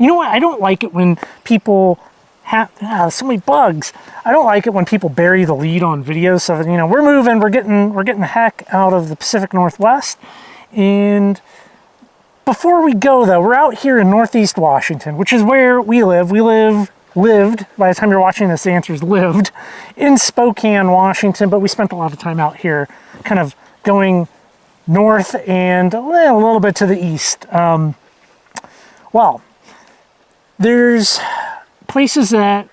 You know what? I don't like it when people have so many bugs. I don't like it when people bury the lead on videos. So, you know, we're moving, we're getting the heck out of the Pacific Northwest. And before we go, though, we're out here in Northeast Washington, which is where we live. We lived, by the time you're watching this, the answer is lived, in Spokane, Washington, but we spent a lot of time out here kind of going north and a little bit to the east. Well, there's places that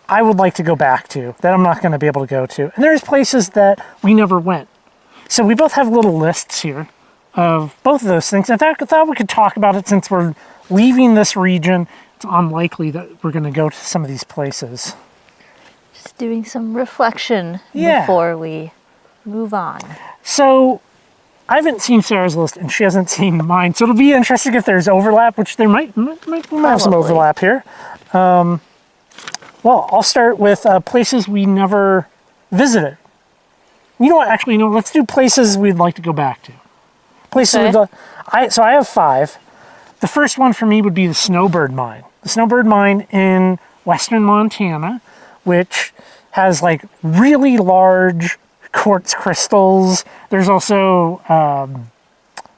I would like to go back to that I'm not going to be able to go to. And there's places that we never went. So we both have little lists here of both of those things. I thought we could talk about it since we're leaving this region. It's unlikely that we're going to go to some of these places. Just doing some reflection before we move on. So I haven't seen Sarah's list and she hasn't seen mine. So it'll be interesting if there's overlap, which there might have some overlap here. Well, I'll start with places we never visited. You know what? Actually, no. Let's do places we'd like to go back to. Places. Okay. So I have 5. The first one for me would be the Snowbird Mine. The Snowbird Mine in western Montana, which has like really large quartz crystals. There's also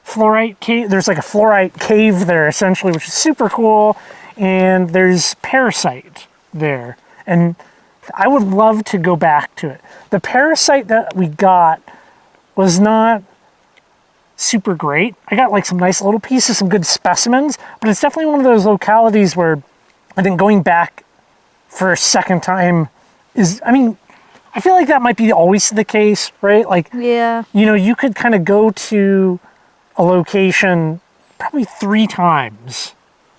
fluorite cave. There's like a fluorite cave there, essentially, which is super cool. And there's parasite there, and I would love to go back to it. The parasite that we got was not super great. I got like some nice little pieces, some good specimens, but it's definitely one of those localities where I think going back for a second time is, I mean, I feel like that might be always the case, right? Like, yeah, you know, you could kind of go to a location probably 3 times.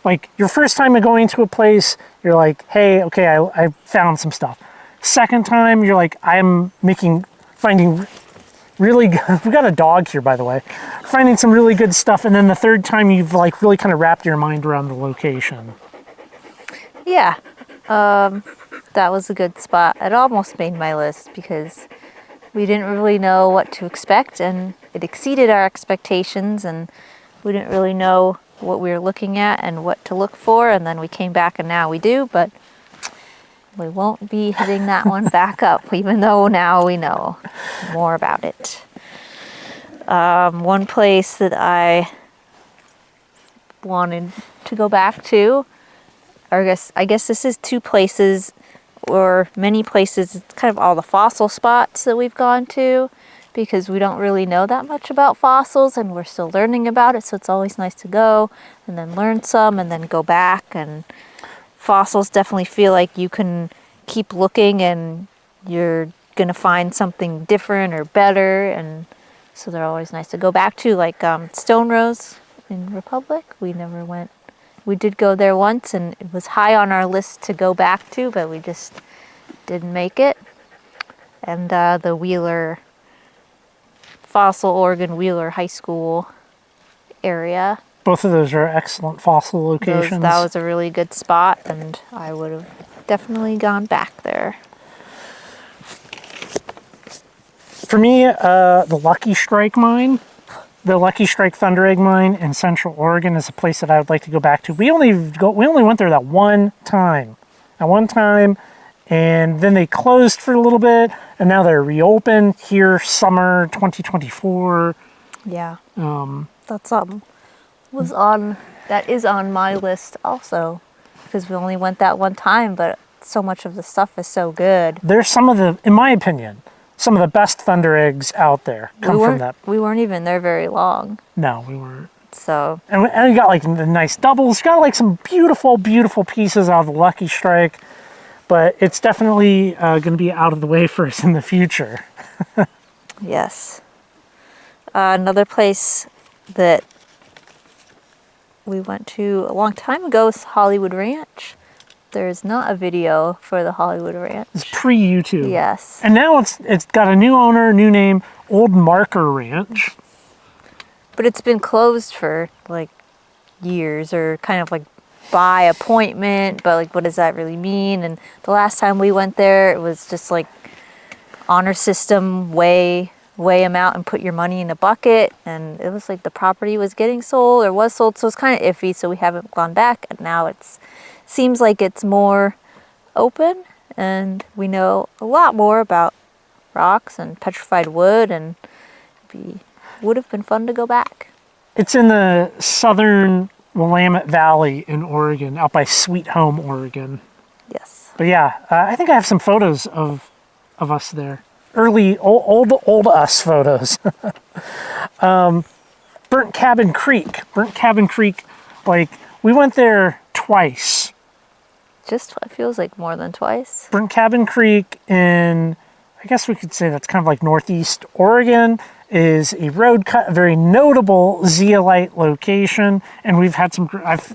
Like, your first time going to a place, you're like, hey, okay, I found some stuff. Second time, you're like, finding really good, we got a dog here, by the way, finding some really good stuff. And then the third time, you've like really kind of wrapped your mind around the location. Yeah, that was a good spot. It almost made my list because we didn't really know what to expect, and it exceeded our expectations, and we didn't really know what we were looking at and what to look for, and then we came back and now we do, but we won't be hitting that one back up, even though now we know more about it. One place that I wanted to go back to, or I guess this is 2 places or many places. It's kind of all the fossil spots that we've gone to, because we don't really know that much about fossils and we're still learning about it. So it's always nice to go and then learn some and then go back. And fossils definitely feel like you can keep looking and you're going to find something different or better. And so they're always nice to go back to, like Stone Rose in Republic. We never went. We did go there once and it was high on our list to go back to, but we just didn't make it. And the Wheeler, Fossil Oregon Wheeler High School area. Both of those are excellent fossil locations. That was a really good spot, and I would have definitely gone back there. For me, the Lucky Strike Mine, the Lucky Strike Thunder Egg Mine in Central Oregon is a place that I would like to go back to. We only went there that one time. And then they closed for a little bit, and now they're reopened here summer 2024. Yeah. That is on my list also, because we only went that one time, but so much of the stuff is so good. There's some of the, in my opinion, some of the best thunder eggs out there come from that. We weren't even there very long. No, we weren't. So. And we got like the nice doubles, got like some beautiful, beautiful pieces out of the Lucky Strike. But it's definitely going to be out of the way for us in the future. Yes. Another place that we went to a long time ago is Hollywood Ranch. There's not a video for the Hollywood Ranch. It's pre-YouTube. Yes. And now it's got a new owner, new name, Old Marker Ranch. But it's been closed for like years, or kind of like by appointment, but like what does that really mean? And the last time we went there, it was just like honor system way weigh them out and put your money in a bucket. And it was like the property was getting sold or was sold, so it's kind of iffy. So we haven't gone back, and now it's seems like it's more open, and we know a lot more about rocks and petrified wood, and would have been fun to go back. It's in the southern Willamette Valley in Oregon, out by Sweet Home, Oregon. Yes. But yeah, I think I have some photos of us there. Early, old us photos. Burnt Cabin Creek. Burnt Cabin Creek, like, we went there twice. Just it feels like more than twice. Burnt Cabin Creek in, I guess we could say that's kind of like northeast Oregon, is a road cut, a very notable zeolite location. And we've had some,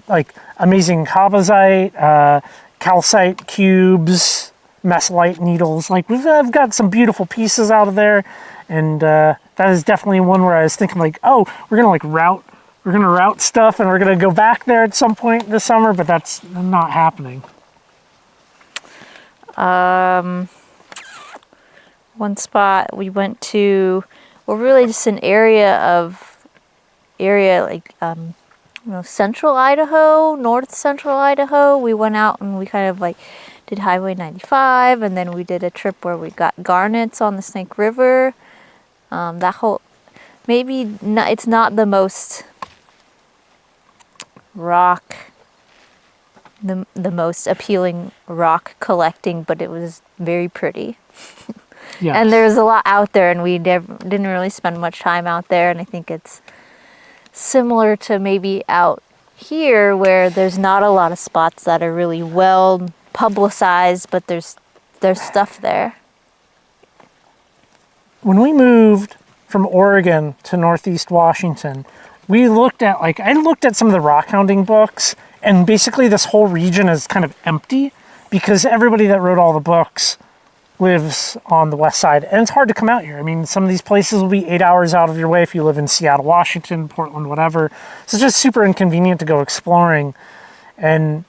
like, amazing kabazite, calcite cubes, mesolite needles. Like, I've got some beautiful pieces out of there. And that is definitely one where I was thinking, like, oh, we're going to route stuff and we're going to go back there at some point this summer, but that's not happening. One spot we went to, well, really just an area like, central Idaho, north central Idaho. We went out and we kind of like did Highway 95, and then we did a trip where we got garnets on the Snake River. That whole, it's not the most the most appealing rock collecting, but it was very pretty. Yes. And there's a lot out there, and we didn't really spend much time out there, and I think it's similar to maybe out here where there's not a lot of spots that are really well publicized, but there's stuff there. When we moved from Oregon to Northeast Washington, I looked at some of the rockhounding books, and basically this whole region is kind of empty because everybody that wrote all the books lives on the west side, and it's hard to come out here. I mean, some of these places will be 8 hours out of your way if you live in Seattle, Washington, Portland, whatever. So it's just super inconvenient to go exploring. And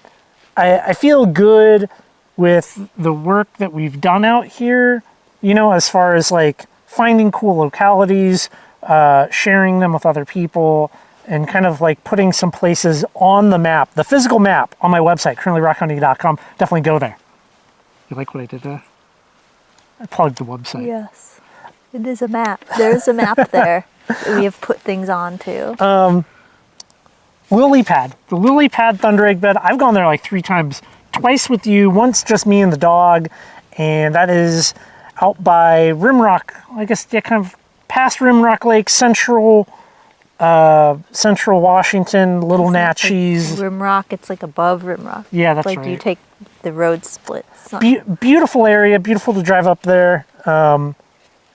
I feel good with the work that we've done out here, as far as like finding cool localities, sharing them with other people, and kind of like putting some places on the map, the physical map on my website, currentlyrockhounding.com. Definitely go there. You like what I did there? I plugged the website. Yes, it is a map. There's a map there that we have put things on to. Lily Pad. The Lily Pad Thunder Egg Bed. I've gone there like 3 times. Twice with you, once just me and the dog. And that is out by Rimrock. I guess, yeah, kind of past Rimrock Lake, central Washington, Little Natchez. Rimrock, it's like above Rimrock. Yeah, that's like right. You take the road splits. Beautiful area, beautiful to drive up there.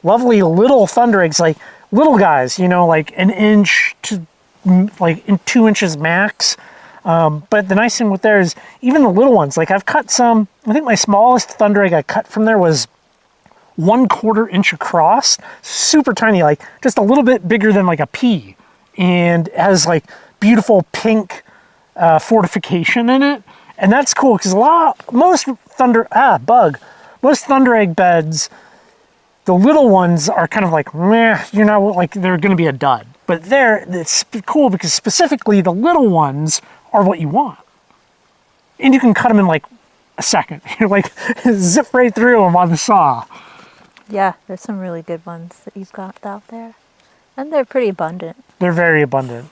Lovely little thunder eggs, like little guys, like an inch to like 2 inches max. But the nice thing with there is even the little ones, like I've cut some, I think my smallest thunder egg I cut from there was 1/4 inch across, super tiny, like just a little bit bigger than like a pea, and it has like beautiful pink fortification in it. And that's cool because most thunder egg beds, the little ones are kind of like meh, like they're going to be a dud. But it's cool because specifically the little ones are what you want, and you can cut them in like a second. You're like zip right through them on the saw. Yeah, there's some really good ones that you've got out there, and they're pretty abundant. They're very abundant.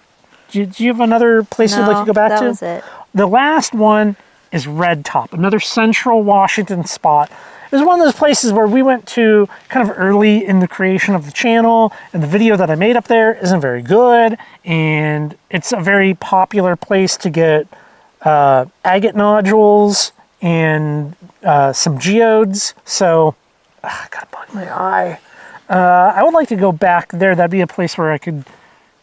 Do you have another place you'd like to go back to? That was it. The last one is Red Top, another central Washington spot. It was one of those places where we went to kind of early in the creation of the channel, and the video that I made up there isn't very good, and it's a very popular place to get agate nodules and some geodes. So, I gotta bug my eye. I would like to go back there. That'd be a place where I could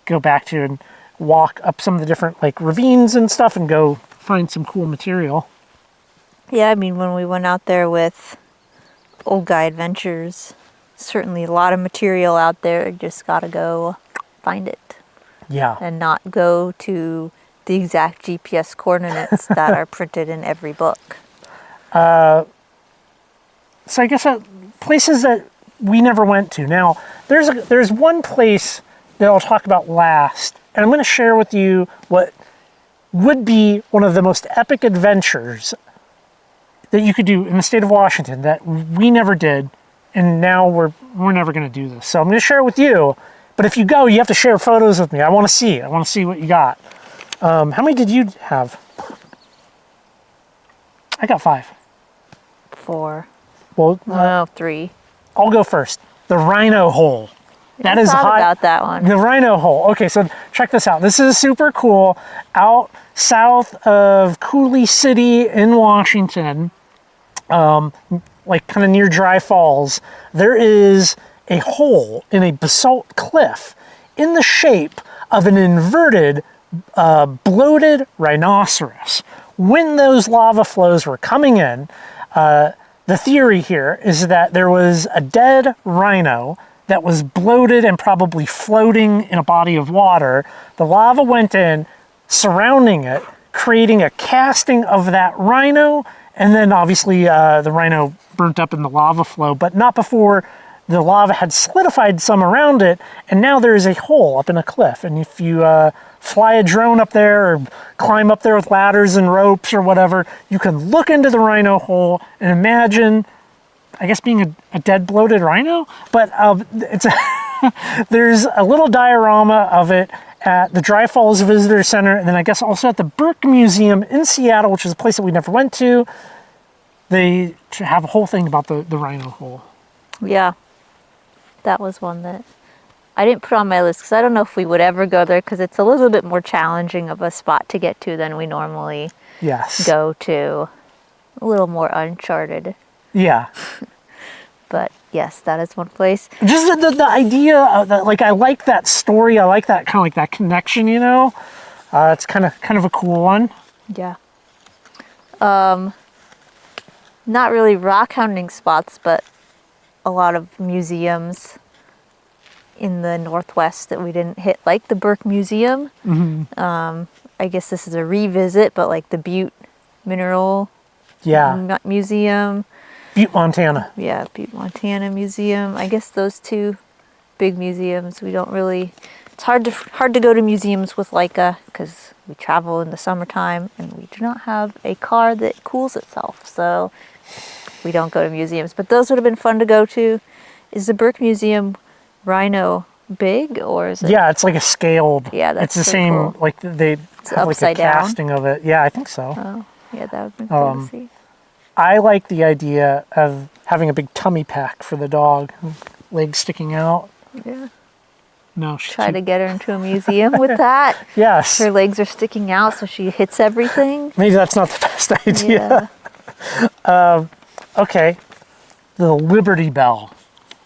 go back to and walk up some of the different like ravines and stuff and go find some cool material. Yeah, I mean, when we went out there with Old Guy Adventures, certainly a lot of material out there. You just gotta go find it. Yeah. And not go to the exact GPS coordinates that are printed in every book. So I guess places that we never went to. Now, there's one place that I'll talk about last, and I'm going to share with you what would be one of the most epic adventures that you could do in the state of Washington that we never did, and now we're never going to do this. So I'm going to share it with you, but if you go, you have to share photos with me. I want to see it. I want to see what you got. How many did you have? I got 5. 4. Well, No, 3. I'll go first. The Rhino Hole. That is thought high. about that one. The Rhino Hole. Okay, so check this out. This is super cool. Out south of Cooley City in Washington, like kind of near Dry Falls, there is a hole in a basalt cliff in the shape of an inverted, bloated rhinoceros. When those lava flows were coming in, the theory here is that there was a dead rhino that was bloated and probably floating in a body of water. The lava went in, surrounding it, creating a casting of that rhino, and then obviously the rhino burnt up in the lava flow, but not before the lava had solidified some around it, and now there is a hole up in a cliff. And if you fly a drone up there or climb up there with ladders and ropes or whatever, you can look into the rhino hole and imagine, I guess, being a dead bloated rhino, but it's there's a little diorama of it at the Dry Falls Visitor Center, and then I guess also at the Burke Museum in Seattle, which is a place that we never went to. They have a whole thing about the rhino hole. Yeah. That was one that I didn't put on my list because I don't know if we would ever go there because it's a little bit more challenging of a spot to get to than we normally go to. A little more uncharted. Yeah. But yes, that is one place. Just the idea of that, like, I like that story. I like that kind of like that connection, you know? It's kind of a cool one. Yeah. Not really rock hounding spots, but a lot of museums in the Northwest that we didn't hit, like the Burke Museum. Mm-hmm. I guess this is a revisit, but like the Butte Mineral Museum. Butte, Montana. Yeah, Butte, Montana Museum. I guess those 2 big museums, we don't really... It's hard to go to museums with Leica because we travel in the summertime and we do not have a car that cools itself, so we don't go to museums. But those would have been fun to go to. Is the Burke Museum rhino big, or is it? Yeah, it's like a scaled. Yeah, that's it's the same. cool. Like they have like a casting of it. Yeah, I think so. Oh, yeah, that would be cool to see. I like the idea of having a big tummy pack for the dog, legs sticking out. Yeah. No, try to get her into a museum with that. Yes. Her legs are sticking out, so she hits everything. Maybe that's not the best idea. Yeah. Okay. The Liberty Bell.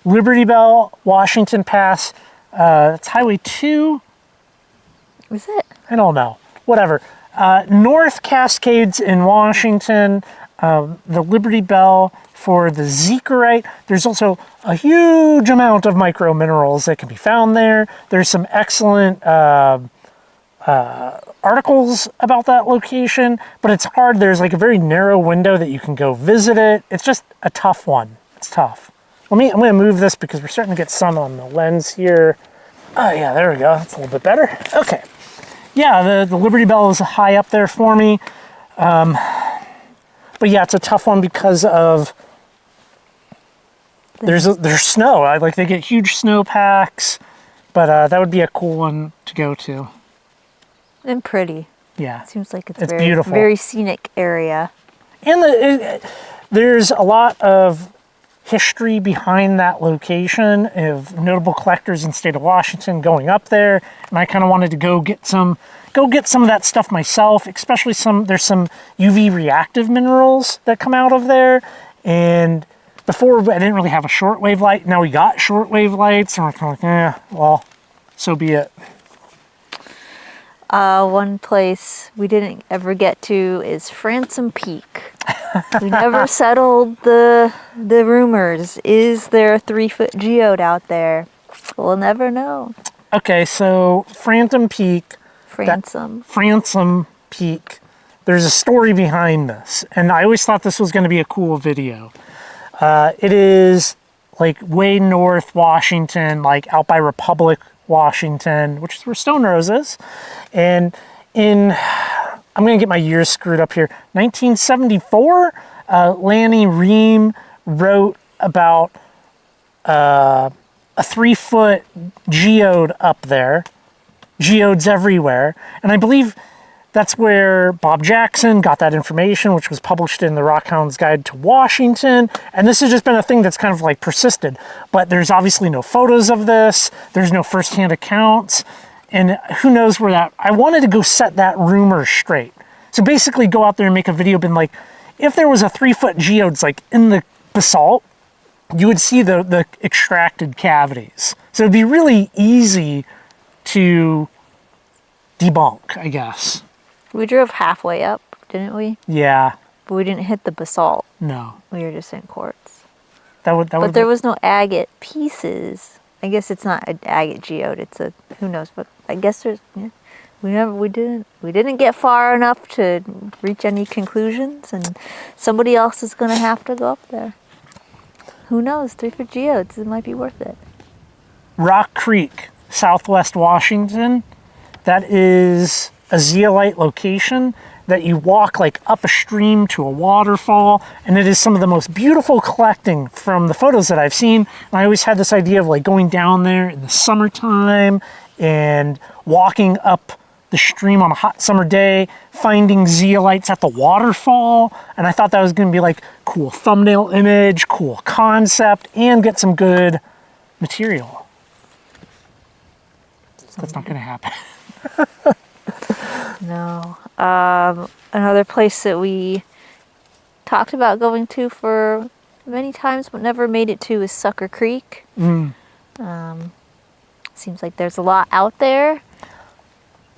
Liberty Bell, Washington Pass. It's Highway 2. Is it? I don't know. Whatever. North Cascades in Washington. The Liberty Bell for the zeekerite. There's also a huge amount of micro minerals that can be found there. There's some excellent articles about that location, but it's hard. There's like a very narrow window that you can go visit it. It's just a tough one. It's tough. I'm going to move this because we're starting to get sun on the lens here. Oh yeah, there we go. That's a little bit better. Okay. Yeah, the Liberty Bell is high up there for me. But yeah, it's a tough one because of there's snow. Like they get huge snow packs, but that would be a cool one to go to. And pretty. Yeah, it seems like it's very beautiful, very scenic area. And there's a lot of history behind that location of notable collectors in the state of Washington going up there, and I kind of wanted to go get some of that stuff myself, especially there's some UV reactive minerals that come out of there. And before I didn't really have a shortwave light. Now we got shortwave lights, and we're kind of like, well, so be it. One place we didn't ever get to is Fransom Peak. We never settled the rumors. Is there a 3-foot geode out there? We'll never know. Okay, so Fransom Peak. Fransom Peak. There's a story behind this, and I always thought this was going to be a cool video. It is like way north Washington, like out by Republic, Washington, which is where Stone Rose is. And I'm going to get my years screwed up here, 1974, Lanny Ream wrote about a 3-foot geode up there. Geodes everywhere. And I believe that's where Bob Jackson got that information, which was published in the Rockhound's Guide to Washington. And this has just been a thing that's kind of like persisted. But there's obviously no photos of this. There's no firsthand accounts. And who knows where that... I wanted to go set that rumor straight. So basically go out there and make a video being like, if there was a 3-foot geodes like in the basalt, you would see the extracted cavities. So it'd be really easy to debunk, I guess. We drove halfway up, didn't we? Yeah. But we didn't hit the basalt. No. We were just in quartz. But there was no agate pieces. I guess it's not an agate geode. It's a who knows. But I guess there's. Yeah, we didn't get far enough to reach any conclusions, and somebody else is going to have to go up there. Who knows? 3-foot geodes. It might be worth it. Rock Creek, Southwest Washington. That is a zeolite location that you walk like up a stream to a waterfall, and it is some of the most beautiful collecting from the photos that I've seen. And I always had this idea of like going down there in the summertime and walking up the stream on a hot summer day, finding zeolites at the waterfall. And I thought that was going to be like cool thumbnail image, cool concept, and get some good material. That's not going to happen. No. Another place that we talked about going to for many times but never made it to is Sucker Creek. Seems like there's a lot out there.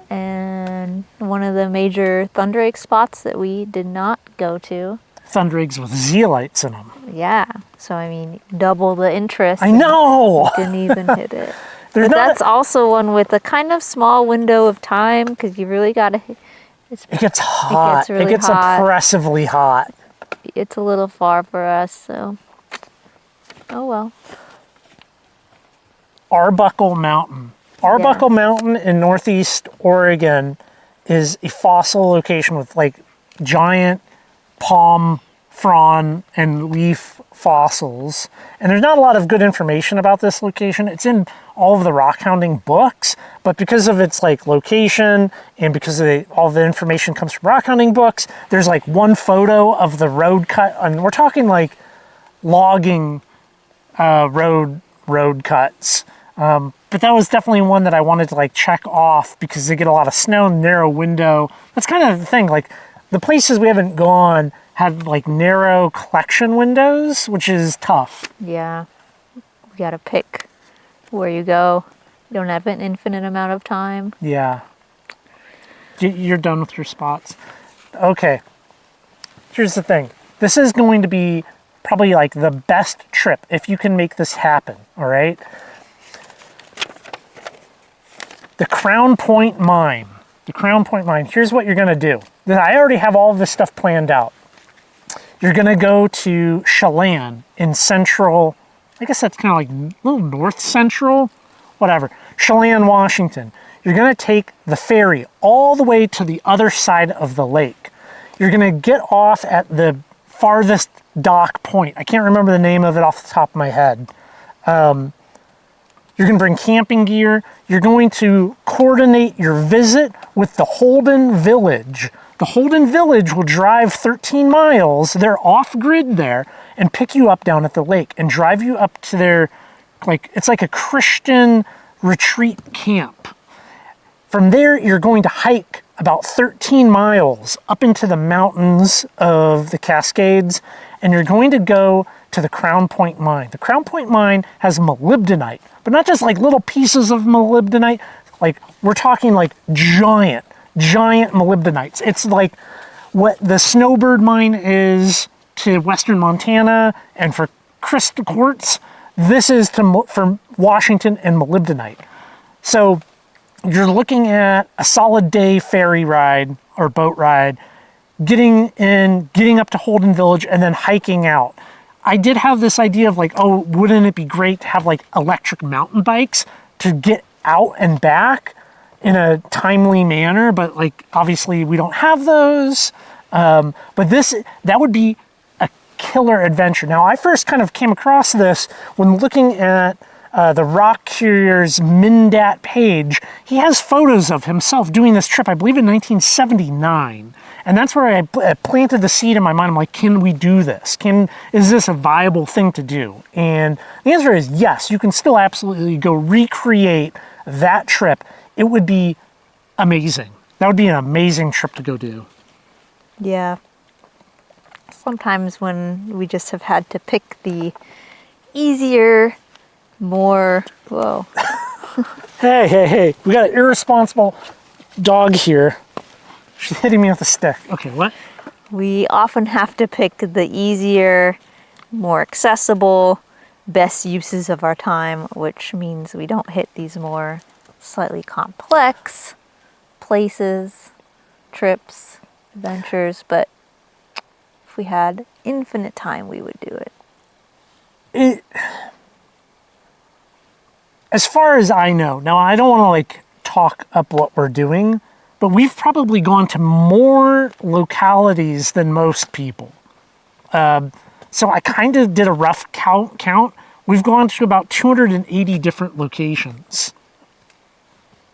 And one of the major thunder egg spots that we did not go to. Thunder eggs with zeolites in them. Yeah. So, I mean, double the interest. I know! Didn't even hit it. But that's also one with a kind of small window of time because you really got to... It gets hot. It gets oppressively hot. It's a little far for us, so... Oh, well. Arbuckle Mountain. Arbuckle Mountain in northeast Oregon is a fossil location with like giant palm frond and leaf fossils. And there's not a lot of good information about this location. It's in all of the rockhounding books, but because of its like location and because of all the information comes from rockhounding books, there's like one photo of the road cut, and we're talking like logging road cuts. But that was definitely one that I wanted to like check off because they get a lot of snow, narrow window. That's kind of the thing. Like the places we haven't gone had like narrow collection windows, which is tough. Yeah. You got to pick where you go. You don't have an infinite amount of time. Yeah. You're done with your spots. Okay. Here's the thing. This is going to be probably like the best trip if you can make this happen. All right. The Crown Point Mine. The Crown Point Mine. Here's what you're going to do. I already have all of this stuff planned out. You're going to go to Chelan in central, I guess that's kind of like a little north central, whatever. Chelan, Washington. You're going to take the ferry all the way to the other side of the lake. You're going to get off at the farthest dock point. I can't remember the name of it off the top of my head. You're going to bring camping gear. You're going to coordinate your visit with the Holden Village. The Holden Village will drive 13 miles. They're off-grid there and pick you up down at the lake and drive you up to their, like, it's like a Christian retreat camp. From there, you're going to hike about 13 miles up into the mountains of the Cascades, and you're going to go to the Crown Point Mine. The Crown Point Mine has molybdenite, but not just like little pieces of molybdenite. Like we're talking like giant molybdenites. It's like what the Snowbird Mine is to Western Montana and for crystal quartz. This is for Washington and molybdenite. So you're looking at a solid day ferry ride or boat ride, getting up to Holden Village and then hiking out. I did have this idea of like, oh, wouldn't it be great to have like electric mountain bikes to get out and back in a timely manner, but like obviously we don't have those. But that would be a killer adventure. Now, I first kind of came across this when looking at the Rock Courier's Mindat page. He has photos of himself doing this trip, I believe in 1979. And that's where I planted the seed in my mind. I'm like, can we do this? Is this a viable thing to do? And the answer is yes, you can still absolutely go recreate that trip. It would be amazing. That would be an amazing trip to go do. Yeah. Sometimes when we just have had to pick the easier, more, whoa. Hey. We got an irresponsible dog here. She's hitting me with a stick. Okay, what? We often have to pick the easier, more accessible, best uses of our time, which means we don't hit these more slightly complex places, trips, adventures, but if we had infinite time, we would do it. As far as I know, now I don't want to like talk up what we're doing, but we've probably gone to more localities than most people. So I kind of did a rough count. We've gone to about 280 different locations.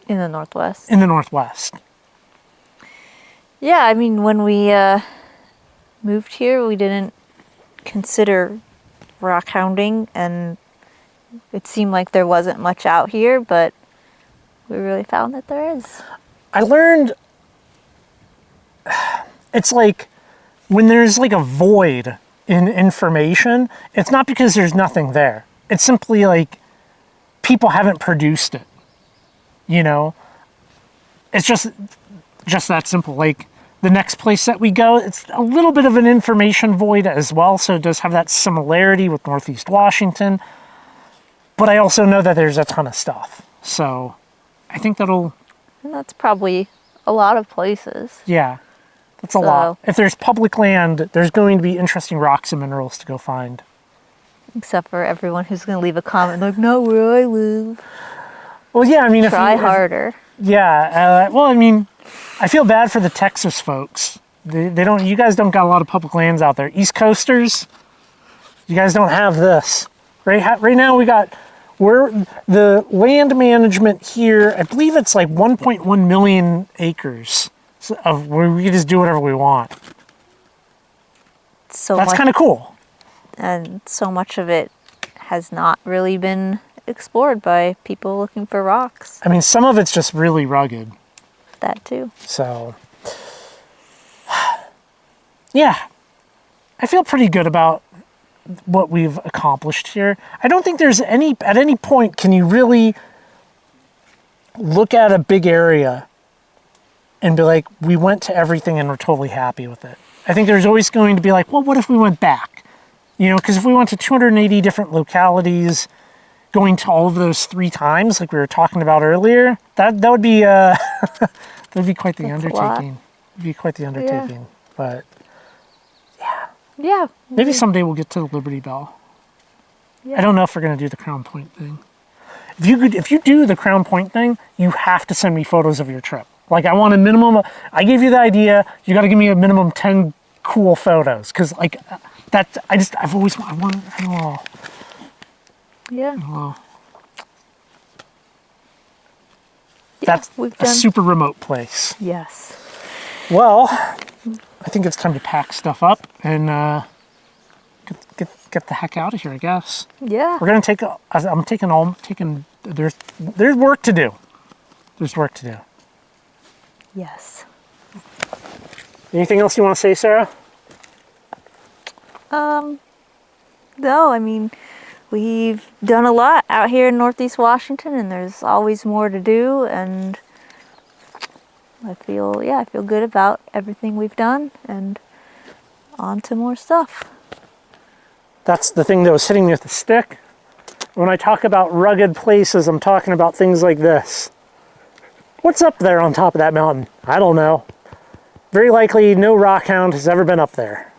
In the Northwest? In the Northwest. Yeah, I mean, when we moved here, we didn't consider rockhounding, and it seemed like there wasn't much out here, but we really found that there is. I learned it's like when there's like a void in information, it's not because there's nothing there. It's simply like people haven't produced it. You know, it's just that simple. Like the next place that we go, it's a little bit of an information void as well. So it does have that similarity with Northeast Washington. But I also know that there's a ton of stuff. So I think that'll... And that's probably a lot of places. Yeah, that's a lot. If there's public land, there's going to be interesting rocks and minerals to go find. Except for everyone who's going to leave a comment like, not where I live. Well, yeah, I mean... Try harder. Yeah, well, I mean, I feel bad for the Texas folks. They don't... You guys don't got a lot of public lands out there. East Coasters, you guys don't have this. Right now the land management here, I believe it's like 1.1 million acres of where we can just do whatever we want. That's kind of cool. And so much of it has not really been explored by people looking for rocks. I mean, some of it's just really rugged. That too. So, yeah, I feel pretty good about what we've accomplished here. I don't think there's at any point can you really look at a big area and be like, we went to everything and we're totally happy with it. I think there's always going to be like, well, what if we went back? You know, because if we went to 280 different localities, going to all of those 3 times, like we were talking about earlier, that would be that would be quite the undertaking. It'd be quite the undertaking. Yeah. But yeah. Maybe someday we'll get to the Liberty Bell. Yeah. I don't know if we're going to do the Crown Point thing. If you do the Crown Point thing, you have to send me photos of your trip. Like I want a minimum. I gave you the idea. You got to give me a minimum 10 cool photos because like that. I don't know. Yeah. That's a super remote place. Yes. Well, I think it's time to pack stuff up and get the heck out of here, I guess. Yeah. We're gonna take. I'm taking. There's work to do. There's work to do. Yes. Anything else you want to say, Sarah? No, I mean, we've done a lot out here in Northeast Washington, and there's always more to do, and I feel good about everything we've done, and on to more stuff. That's the thing that was hitting me with the stick. When I talk about rugged places, I'm talking about things like this. What's up there on top of that mountain? I don't know. Very likely no rockhound has ever been up there.